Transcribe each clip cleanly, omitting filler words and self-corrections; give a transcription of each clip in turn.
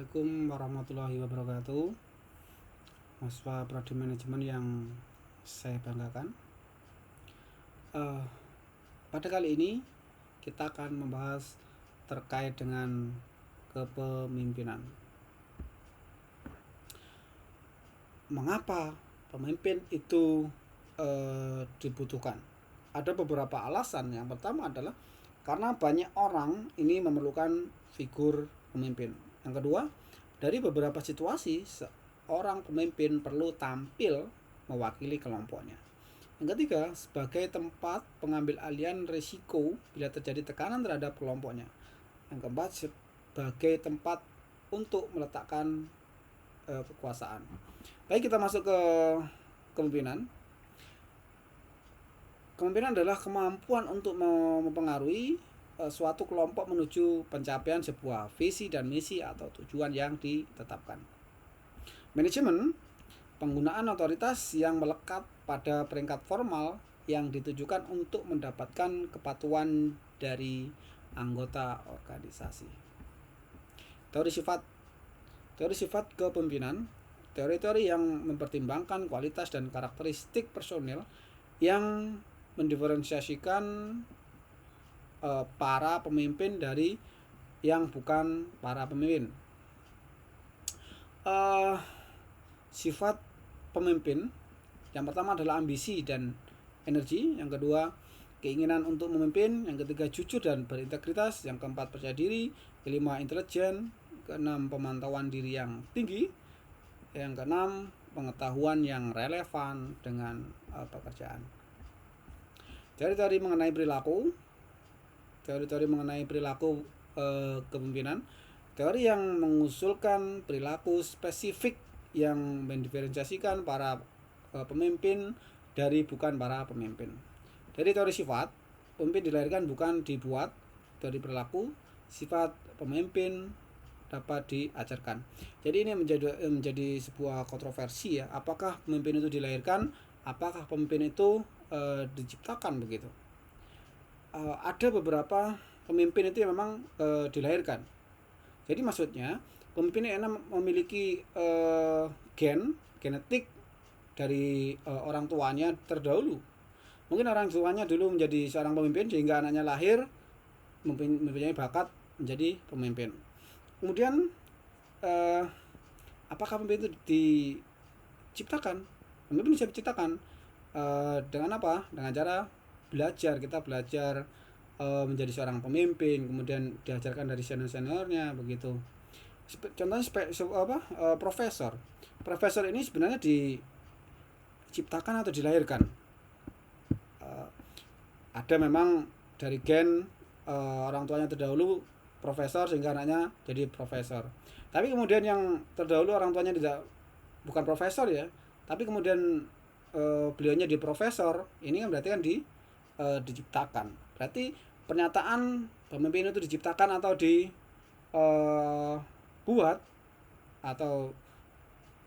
Assalamualaikum warahmatullahi wabarakatuh. Mahasiswa Prodi Manajemen yang saya banggakan. Pada kali ini kita akan membahas terkait dengan kepemimpinan. Mengapa pemimpin itu dibutuhkan? Ada beberapa alasan. Yang pertama adalah karena banyak orang ini memerlukan figur pemimpin. Yang kedua, dari beberapa situasi seorang pemimpin perlu tampil mewakili kelompoknya. Yang ketiga, sebagai tempat pengambil alihan risiko bila terjadi tekanan terhadap kelompoknya. Yang keempat, sebagai tempat untuk meletakkan kekuasaan. Baik, kita masuk ke kepemimpinan. Kepemimpinan adalah kemampuan untuk mempengaruhi suatu kelompok menuju pencapaian sebuah visi dan misi atau tujuan yang ditetapkan. Manajemen, penggunaan otoritas yang melekat pada peringkat formal yang ditujukan untuk mendapatkan kepatuhan dari anggota organisasi. Teori sifat kepemimpinan, teori-teori yang mempertimbangkan kualitas dan karakteristik personil yang mendiferensiasikan para pemimpin dari yang bukan para pemimpin. Sifat pemimpin yang pertama adalah ambisi dan energi, yang kedua keinginan untuk memimpin, yang ketiga jujur dan berintegritas, yang keempat percaya diri, kelima intelijen, keenam pemantauan diri yang tinggi, yang keenam pengetahuan yang relevan dengan pekerjaan. Teori-teori mengenai perilaku kepemimpinan, teori yang mengusulkan perilaku spesifik yang mendiferensiasikan para pemimpin dari bukan para pemimpin. Dari teori sifat, pemimpin dilahirkan bukan dibuat. Teori perilaku, sifat pemimpin dapat diajarkan. Jadi ini menjadi sebuah kontroversi ya. Apakah pemimpin itu dilahirkan? Apakah pemimpin itu diciptakan begitu? Ada beberapa pemimpin itu yang memang dilahirkan. Jadi maksudnya pemimpin ini memiliki genetik dari orang tuanya terdahulu. Mungkin orang tuanya dulu menjadi seorang pemimpin sehingga anaknya lahir mempunyai bakat menjadi pemimpin. Kemudian apakah pemimpin itu diciptakan? Pemimpin bisa diciptakan dengan apa? Dengan cara belajar. Kita belajar menjadi seorang pemimpin, kemudian diajarkan dari senior-seniornya begitu. Contohnya profesor. Profesor ini sebenarnya diciptakan atau dilahirkan. Ada memang dari gen orang tuanya terdahulu profesor sehingga anaknya jadi profesor. Tapi kemudian yang terdahulu orang tuanya bukan profesor ya, tapi kemudian beliaunya di profesor, ini kan berarti kan diciptakan. Berarti pernyataan pemimpin itu diciptakan atau dibuat, atau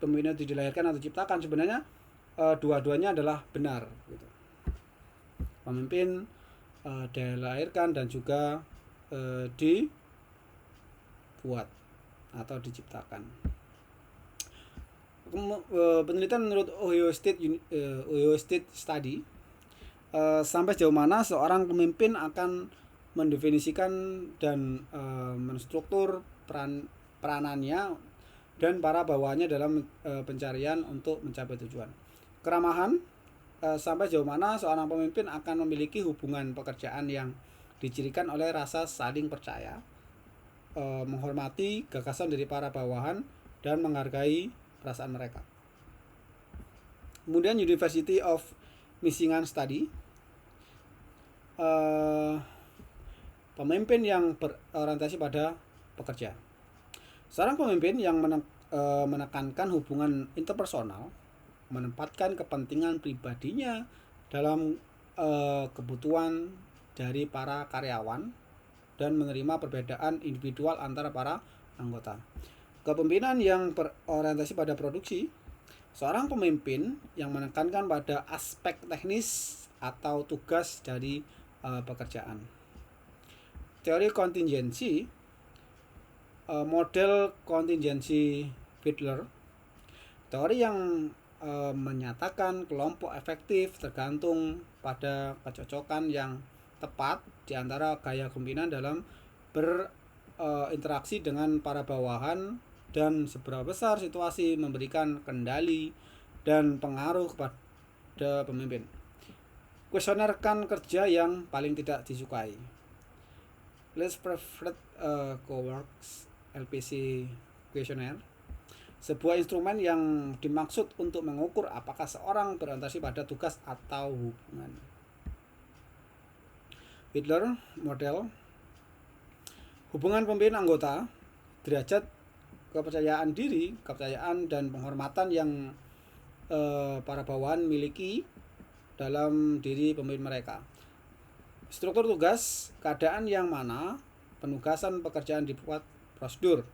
pemimpin itu dilahirkan atau diciptakan, sebenarnya dua-duanya adalah benar gitu. Pemimpin dilahirkan dan juga dibuat atau diciptakan. Penelitian menurut Ohio State Study, sampai sejauh mana seorang pemimpin akan mendefinisikan dan menstruktur peranannya dan para bawahannya dalam pencarian untuk mencapai tujuan. Keramahan, sampai sejauh mana seorang pemimpin akan memiliki hubungan pekerjaan yang dicirikan oleh rasa saling percaya, menghormati gagasan dari para bawahan dan menghargai perasaan mereka. Kemudian University of Michigan Study, pemimpin yang berorientasi pada pekerja. Seorang pemimpin yang menekankan hubungan interpersonal, menempatkan kepentingan pribadinya dalam kebutuhan dari para karyawan dan menerima perbedaan individual antara para anggota. Kepemimpinan yang berorientasi pada produksi, seorang pemimpin yang menekankan pada aspek teknis atau tugas dari pekerjaan. Teori kontingensi, model kontingensi Fiedler, teori yang menyatakan kelompok efektif tergantung pada kecocokan yang tepat di antara gaya kepemimpinan dalam berinteraksi dengan para bawahan dan seberapa besar situasi memberikan kendali dan pengaruh kepada pemimpin. Kuesioner rekan kerja yang paling tidak disukai. Least Preferred Coworkers LPC Questionnaire, sebuah instrumen yang dimaksud untuk mengukur apakah seorang berorientasi pada tugas atau hubungan. Fiedler model hubungan pemimpin anggota, derajat kepercayaan diri, kepercayaan dan penghormatan yang para bawahan miliki dalam diri pemimpin mereka. Struktur tugas, keadaan yang mana penugasan pekerjaan dibuat prosedur,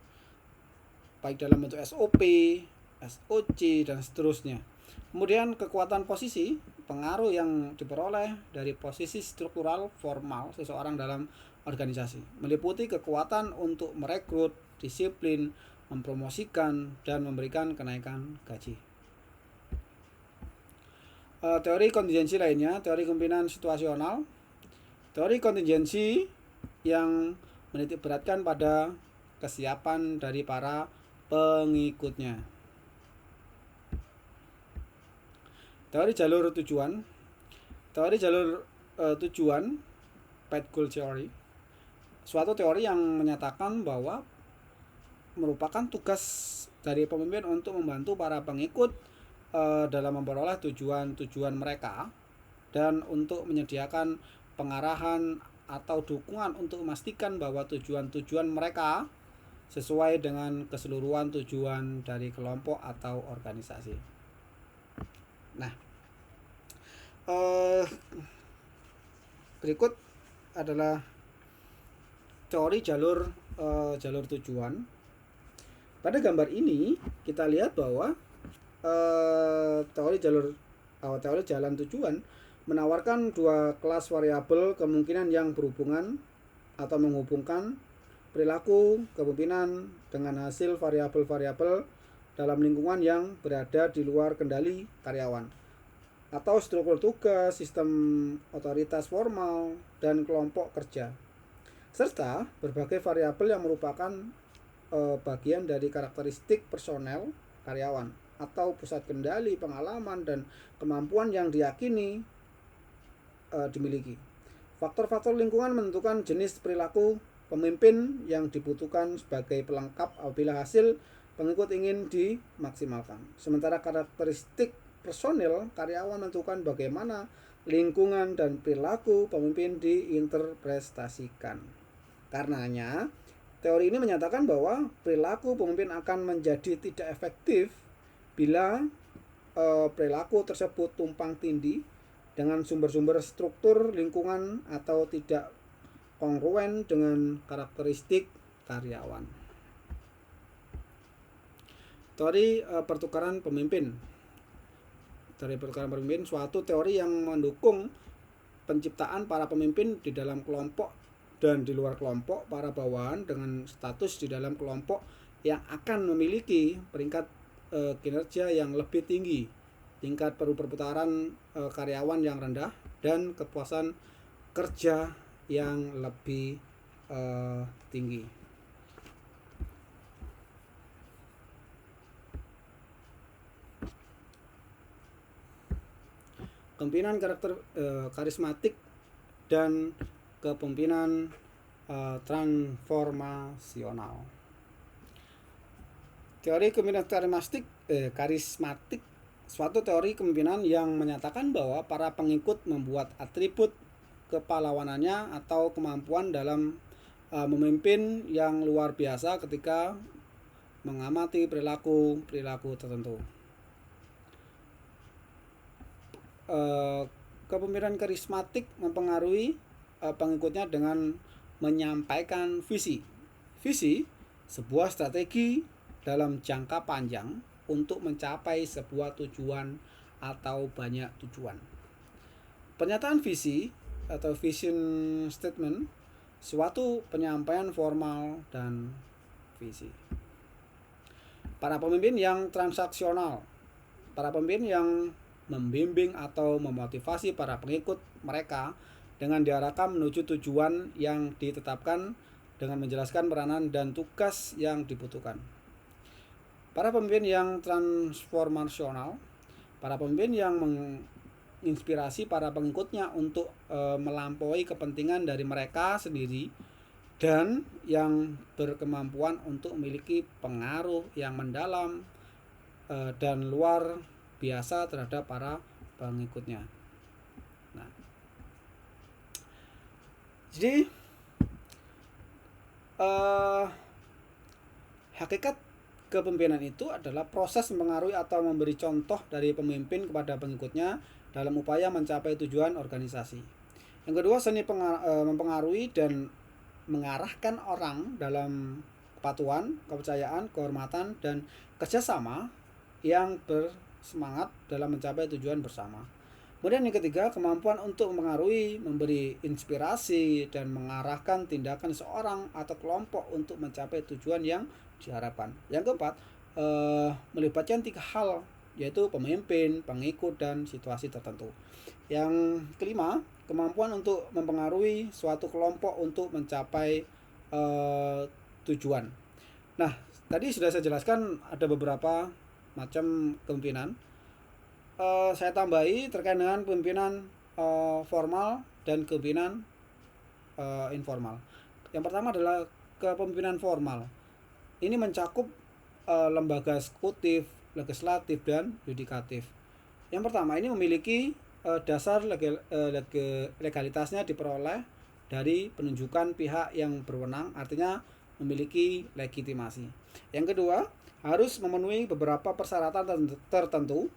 baik dalam bentuk SOP, SOC, dan seterusnya. Kemudian kekuatan posisi, pengaruh yang diperoleh dari posisi struktural formal seseorang dalam organisasi, meliputi kekuatan untuk merekrut, disiplin, mempromosikan, dan memberikan kenaikan gaji. Teori kontingensi lainnya, teori kepemimpinan situasional. Teori kontingensi yang menitik beratkan pada kesiapan dari para pengikutnya. Teori jalur tujuan. Teori jalur tujuan, path goal theory, suatu teori yang menyatakan bahwa merupakan tugas dari pemimpin untuk membantu para pengikut dalam memperoleh tujuan-tujuan mereka dan untuk menyediakan pengarahan atau dukungan untuk memastikan bahwa tujuan-tujuan mereka sesuai dengan keseluruhan tujuan dari kelompok atau organisasi. Nah, berikut adalah teori jalur tujuan. Pada gambar ini kita lihat bahwa teori jalan tujuan menawarkan dua kelas variabel kemungkinan yang berhubungan atau menghubungkan perilaku kepemimpinan dengan hasil variabel-variabel dalam lingkungan yang berada di luar kendali karyawan, atau struktur tugas, sistem otoritas formal, dan kelompok kerja, serta berbagai variabel yang merupakan bagian dari karakteristik personel karyawan atau pusat kendali, pengalaman, dan kemampuan yang diyakini dimiliki. Faktor-faktor lingkungan menentukan jenis perilaku pemimpin yang dibutuhkan sebagai pelengkap apabila hasil pengikut ingin dimaksimalkan. Sementara karakteristik personel karyawan menentukan bagaimana lingkungan dan perilaku pemimpin diinterpretasikan. Karenanya, teori ini menyatakan bahwa perilaku pemimpin akan menjadi tidak efektif bila perilaku tersebut tumpang tindih dengan sumber-sumber struktur lingkungan atau tidak kongruen dengan karakteristik karyawan. Teori pertukaran pemimpin. Teori pertukaran pemimpin suatu teori yang mendukung penciptaan para pemimpin di dalam kelompok dan di luar kelompok para bawahan dengan status di dalam kelompok yang akan memiliki peringkat kinerja yang lebih tinggi, tingkat perputaran karyawan yang rendah, dan kepuasan kerja yang lebih tinggi. Kepemimpinan karismatik dan kepemimpinan transformasional. Teori kepemimpinan karismatik suatu teori kepemimpinan yang menyatakan bahwa para pengikut membuat atribut kepahlawanannya atau kemampuan dalam memimpin yang luar biasa ketika mengamati perilaku tertentu. Kepemimpinan karismatik mempengaruhi pengikutnya dengan menyampaikan visi. Visi sebuah strategi dalam jangka panjang untuk mencapai sebuah tujuan atau banyak tujuan. Pernyataan visi atau vision statement suatu penyampaian formal dan visi. Para pemimpin yang transaksional, para pemimpin yang membimbing atau memotivasi para pengikut mereka dengan diarahkan menuju tujuan yang ditetapkan dengan menjelaskan peranan dan tugas yang dibutuhkan. Para pemimpin yang transformasional, para pemimpin yang menginspirasi para pengikutnya untuk melampaui kepentingan dari mereka sendiri dan yang berkemampuan untuk memiliki pengaruh yang mendalam dan luar biasa terhadap para pengikutnya. Nah, jadi hakikat kepemimpinan itu adalah proses mempengaruhi atau memberi contoh dari pemimpin kepada pengikutnya dalam upaya mencapai tujuan organisasi. Yang kedua, seni mempengaruhi dan mengarahkan orang dalam kepatuhan, kepercayaan, kehormatan, dan kerjasama yang bersemangat dalam mencapai tujuan bersama. Kemudian yang ketiga, kemampuan untuk mempengaruhi, memberi inspirasi, dan mengarahkan tindakan seorang atau kelompok untuk mencapai tujuan yang diharapkan. Yang keempat, melibatkan 3 hal, yaitu pemimpin, pengikut, dan situasi tertentu. Yang kelima, kemampuan untuk mempengaruhi suatu kelompok untuk mencapai tujuan. Nah, tadi sudah saya jelaskan ada beberapa macam kepemimpinan. Saya tambahi terkait dengan pemimpinan formal dan kepemimpinan informal. Yang pertama adalah kepemimpinan formal. Ini mencakup lembaga eksekutif, legislatif, dan yudikatif. Yang pertama, ini memiliki dasar legalitasnya diperoleh dari penunjukan pihak yang berwenang, artinya memiliki legitimasi. Yang kedua, harus memenuhi beberapa persyaratan tertentu.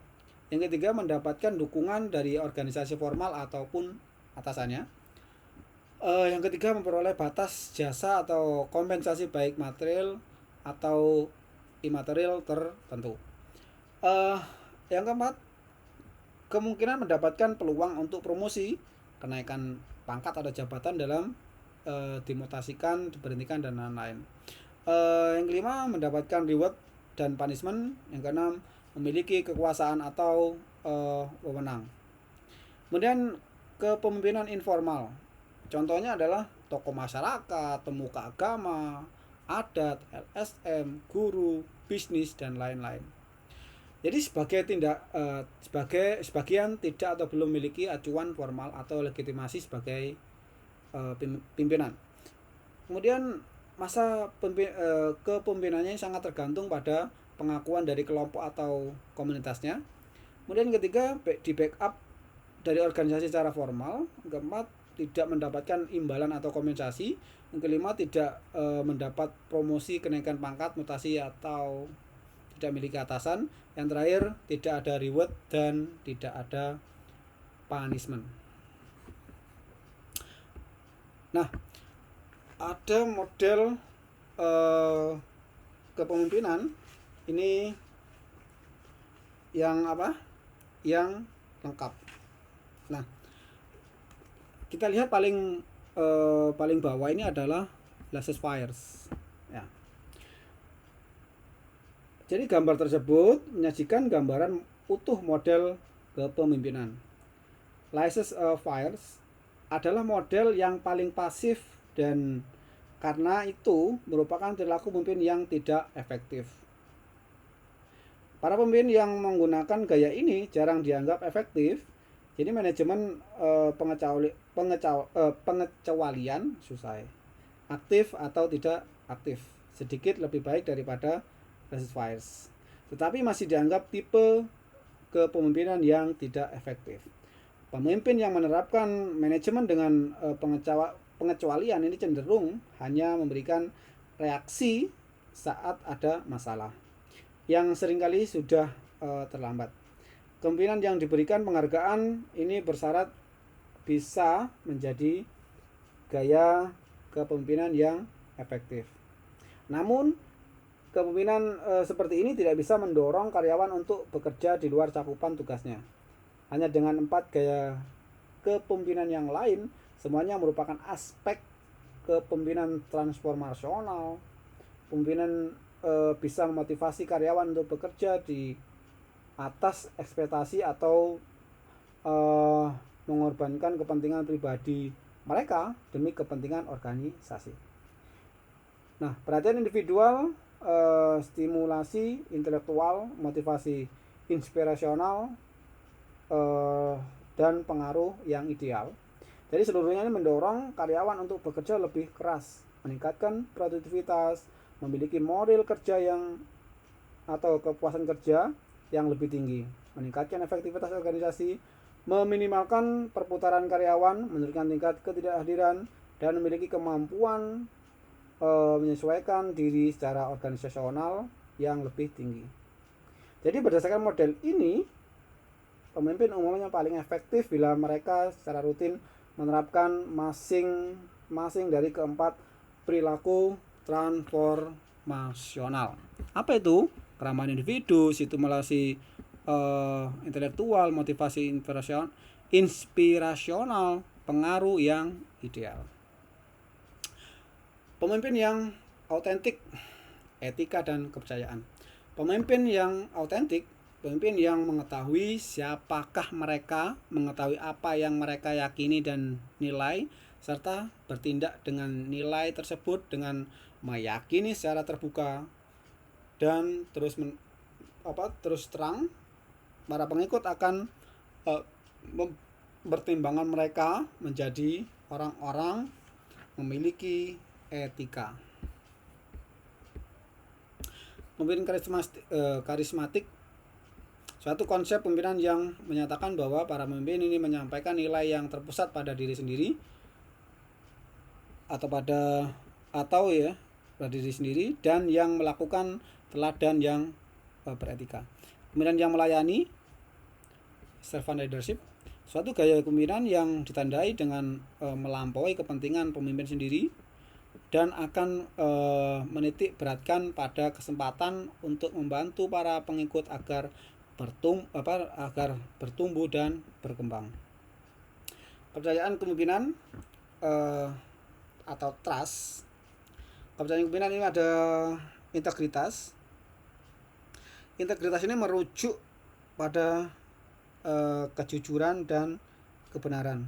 Yang ketiga, mendapatkan dukungan dari organisasi formal ataupun atasannya. Yang ketiga, memperoleh batas jasa atau kompensasi baik material atau imaterial tertentu. Yang keempat, kemungkinan mendapatkan peluang untuk promosi, kenaikan pangkat atau jabatan dalam dimutasikan, diberhentikan, dan lain-lain. Yang kelima, mendapatkan reward dan punishment. Yang keenam, memiliki kekuasaan atau wewenang. Kemudian kepemimpinan informal, contohnya adalah tokoh masyarakat, pemuka agama, adat, LSM, guru, bisnis, dan lain-lain. Jadi sebagian tidak atau belum memiliki acuan formal atau legitimasi sebagai pimpinan. Kemudian masa kepemimpinannya sangat tergantung pada pengakuan dari kelompok atau komunitasnya. Kemudian ketiga, di backup dari organisasi secara formal. Keempat, tidak mendapatkan imbalan atau kompensasi. Yang kelima, tidak mendapat promosi, kenaikan pangkat, mutasi, atau tidak memiliki atasan. Yang terakhir, tidak ada reward dan tidak ada punishment. Nah, ada model kepemimpinan ini yang apa? Yang lengkap. Nah, kita lihat paling bawah ini adalah Laissez-faire. Ya. Jadi gambar tersebut menyajikan gambaran utuh model kepemimpinan. Laissez-faire adalah model yang paling pasif dan karena itu merupakan perilaku pemimpin yang tidak efektif. Para pemimpin yang menggunakan gaya ini jarang dianggap efektif. Jadi manajemen pengecualian aktif atau tidak aktif sedikit lebih baik daripada laissez-faire, tetapi masih dianggap tipe kepemimpinan yang tidak efektif. Pemimpin yang menerapkan manajemen dengan pengecualian ini cenderung hanya memberikan reaksi saat ada masalah yang seringkali sudah terlambat. Kepemimpinan yang diberikan penghargaan ini bersyarat bisa menjadi gaya kepemimpinan yang efektif. Namun kepemimpinan seperti ini tidak bisa mendorong karyawan untuk bekerja di luar cakupan tugasnya. Hanya dengan 4 gaya kepemimpinan yang lain, semuanya merupakan aspek kepemimpinan transformasional pemimpinan bisa memotivasi karyawan untuk bekerja di atas ekspektasi atau mengorbankan kepentingan pribadi mereka demi kepentingan organisasi. Nah, perhatian individual, stimulasi intelektual, motivasi inspirasional, dan pengaruh yang ideal. Jadi seluruhnya ini mendorong karyawan untuk bekerja lebih keras, meningkatkan produktivitas, memiliki moral kerja yang atau kepuasan kerja yang lebih tinggi, meningkatkan efektivitas organisasi, meminimalkan perputaran karyawan, menurunkan tingkat ketidakhadiran, dan memiliki kemampuan menyesuaikan diri secara organisasional yang lebih tinggi. Jadi berdasarkan model ini, pemimpin umumnya paling efektif bila mereka secara rutin menerapkan masing-masing dari keempat perilaku transformasional. Apa itu? Keramahan individu, stimulasi intelektual, motivasi inspirasional, pengaruh yang ideal. Pemimpin yang autentik, etika dan kepercayaan. Pemimpin yang autentik, pemimpin yang mengetahui siapakah mereka, mengetahui apa yang mereka yakini dan nilai, serta bertindak dengan nilai tersebut dengan meyakini secara terbuka dan terus terang. Para pengikut akan pertimbangan mereka menjadi orang-orang memiliki etika. Pemimpin karismatik, suatu konsep pemimpinan yang menyatakan bahwa para pemimpin ini menyampaikan nilai yang terpusat pada diri sendiri pada diri sendiri dan yang melakukan teladan yang beretika. Pemimpinan yang melayani, servant leadership, suatu gaya kepemimpinan yang ditandai dengan melampaui kepentingan pemimpin sendiri dan akan menitik beratkan pada kesempatan untuk membantu para pengikut agar bertumbuh dan berkembang. Kepercayaan kepemimpinan atau trust. Kepercayaan kepemimpinan ini ada integritas. Integritas ini merujuk pada kejujuran dan kebenaran.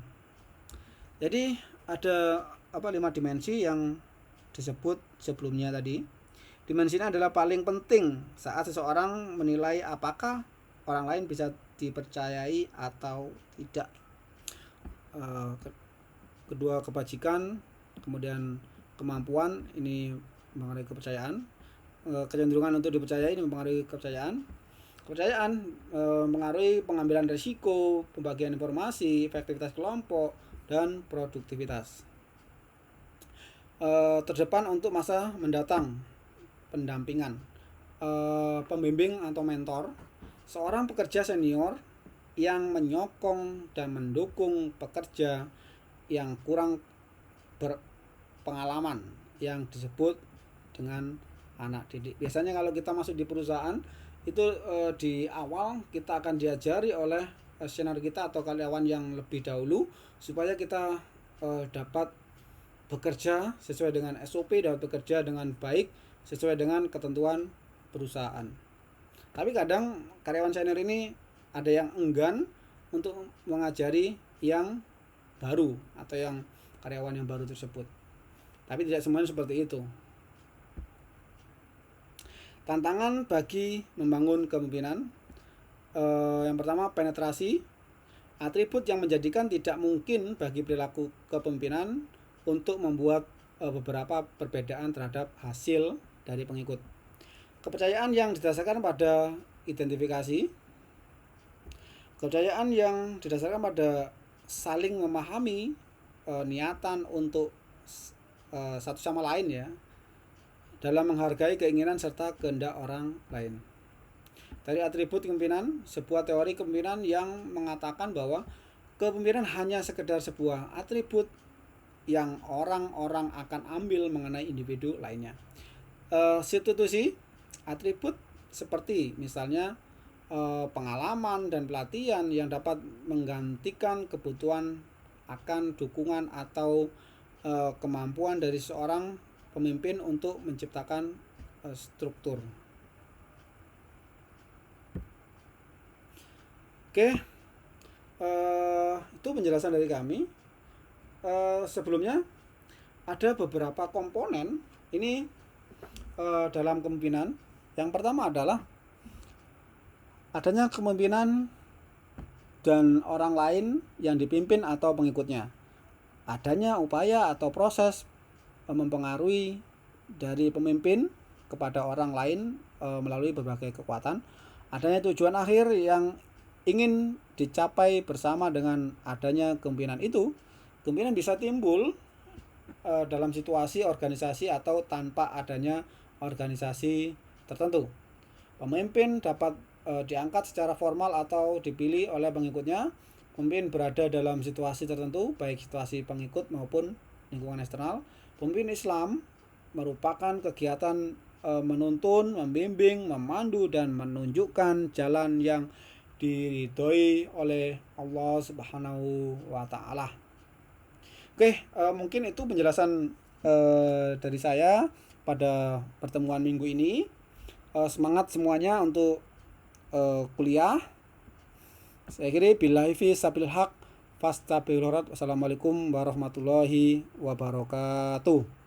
Jadi ada 5 dimensi yang disebut sebelumnya tadi. Dimensi ini adalah paling penting saat seseorang menilai apakah orang lain bisa dipercayai atau tidak. Kedua, kebajikan, kemudian kemampuan, ini mengenai kepercayaan. Kecenderungan untuk dipercayai ini mempengaruhi kepercayaan. Kepercayaan mengaruhi pengambilan risiko, pembagian informasi, efektivitas kelompok, dan produktivitas. Terdepan untuk masa mendatang, pendampingan, pembimbing atau mentor, seorang pekerja senior yang menyokong dan mendukung pekerja yang kurang berpengalaman yang disebut dengan anak didik. Biasanya kalau kita masuk di perusahaan itu di awal kita akan diajari oleh senior kita atau karyawan yang lebih dahulu supaya kita dapat bekerja sesuai dengan SOP dan bekerja dengan baik sesuai dengan ketentuan perusahaan. Tapi kadang karyawan senior ini ada yang enggan untuk mengajari yang baru atau yang karyawan yang baru tersebut. Tapi tidak semuanya seperti itu. Tantangan bagi membangun kepemimpinan. Yang pertama, penetrasi. Atribut yang menjadikan tidak mungkin bagi perilaku kepemimpinan untuk membuat beberapa perbedaan terhadap hasil dari pengikut. Kepercayaan yang didasarkan pada identifikasi. Kepercayaan yang didasarkan pada saling memahami niatan untuk satu sama lain ya, dalam menghargai keinginan serta kehendak orang lain. Dari atribut kepemimpinan, sebuah teori kepemimpinan yang mengatakan bahwa kepemimpinan hanya sekedar sebuah atribut yang orang-orang akan ambil mengenai individu lainnya. Substitusi atribut seperti misalnya pengalaman dan pelatihan yang dapat menggantikan kebutuhan akan dukungan atau kemampuan dari seorang pemimpin untuk menciptakan struktur. Oke, itu penjelasan dari kami. Sebelumnya ada beberapa komponen ini dalam kepemimpinan. Yang pertama adalah adanya kepemimpinan dan orang lain yang dipimpin atau pengikutnya. Adanya upaya atau proses mempengaruhi dari pemimpin kepada orang lain melalui berbagai kekuatan. Adanya tujuan akhir yang ingin dicapai bersama dengan adanya kepemimpinan itu. Kepemimpinan bisa timbul dalam situasi organisasi atau tanpa adanya organisasi tertentu. Pemimpin dapat diangkat secara formal atau dipilih oleh pengikutnya. Pemimpin berada dalam situasi tertentu, baik situasi pengikut maupun lingkungan eksternal. Pemimpin Islam merupakan kegiatan menuntun, membimbing, memandu, dan menunjukkan jalan yang diridhoi oleh Allah Subhanahu wa Ta'ala. Oke, mungkin itu penjelasan dari saya pada pertemuan minggu ini. Semangat semuanya untuk kuliah. Saya kira billahi fi sabilil haq fastaghfiruh. Wassalamualaikum warahmatullahi wabarakatuh.